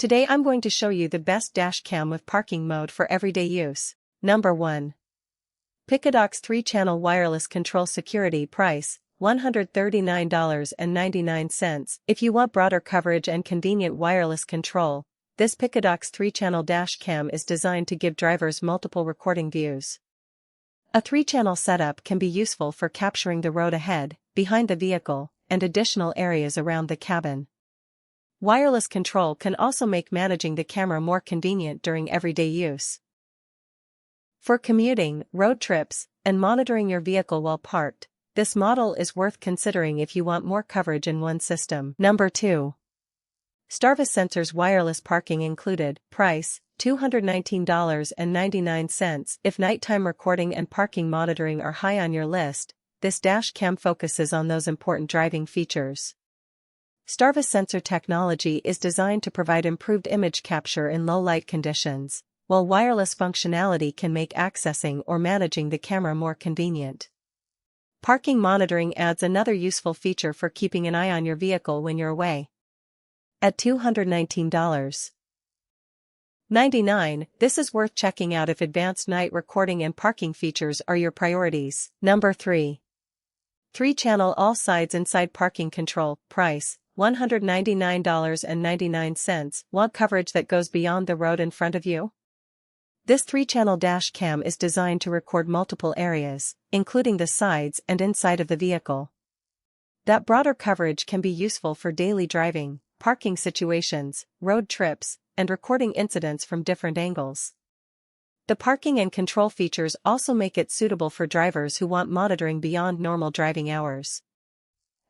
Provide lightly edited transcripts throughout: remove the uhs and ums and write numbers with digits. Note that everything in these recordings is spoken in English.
Today I'm going to show you the best dash cam with parking mode for everyday use. Number 1. Picadox 3-channel wireless control security. Price, $139.99. If you want broader coverage and convenient wireless control, this Picadox 3-channel dash cam is designed to give drivers multiple recording views. A 3-channel setup can be useful for capturing the road ahead, behind the vehicle, and additional areas around the cabin. Wireless control can also make managing the camera more convenient during everyday use. For commuting, road trips, and monitoring your vehicle while parked, this model is worth considering if you want more coverage in one system. Number 2. Starvis Sensors wireless parking included. Price, $219.99. If nighttime recording and parking monitoring are high on your list, this dash cam focuses on those important driving features. Starvis sensor technology is designed to provide improved image capture in low light conditions, while wireless functionality can make accessing or managing the camera more convenient. Parking monitoring adds another useful feature for keeping an eye on your vehicle when you're away. At $219.99, this is worth checking out if advanced night recording and parking features are your priorities. Number 3. 3-channel all sides inside parking control. Price, $199.99. Want coverage that goes beyond the road in front of you? This 3-channel dash cam is designed to record multiple areas, including the sides and inside of the vehicle. That broader coverage can be useful for daily driving, parking situations, road trips, and recording incidents from different angles. The parking and control features also make it suitable for drivers who want monitoring beyond normal driving hours.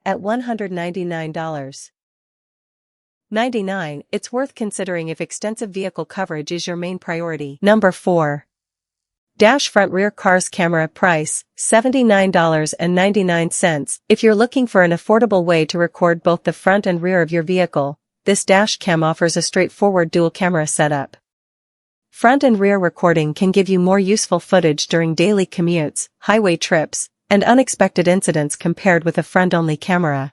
At $199.99, it's worth considering if extensive vehicle coverage is your main priority. Number 4. Dash front rear cars camera. Price, $79.99. If you're looking for an affordable way to record both the front and rear of your vehicle, this dash cam offers a straightforward dual camera setup. Front and rear recording can give you more useful footage during daily commutes, highway trips, and unexpected incidents compared with a front-only camera.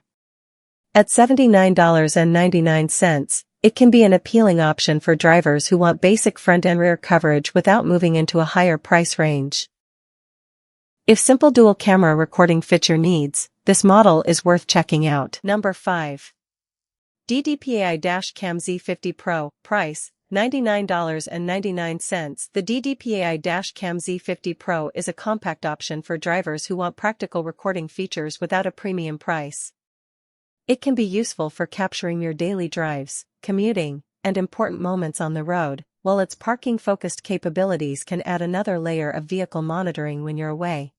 At $79.99, it can be an appealing option for drivers who want basic front and rear coverage without moving into a higher price range. If simple dual camera recording fits your needs, this model is worth checking out. Number 5. DDPAI Dash Cam Z50 Pro. Price, $99.99. The DDPAI Dash Cam Z50 Pro is a compact option for drivers who want practical recording features without a premium price. It can be useful for capturing your daily drives, commuting, and important moments on the road, while its parking-focused capabilities can add another layer of vehicle monitoring when you're away.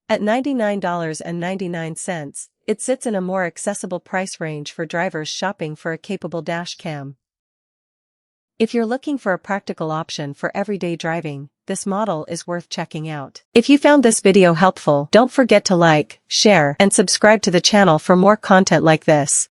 At $99.99, it sits in a more accessible price range for drivers shopping for a capable dash cam. If you're looking for a practical option for everyday driving, this model is worth checking out. If you found this video helpful, don't forget to like, share, and subscribe to the channel for more content like this.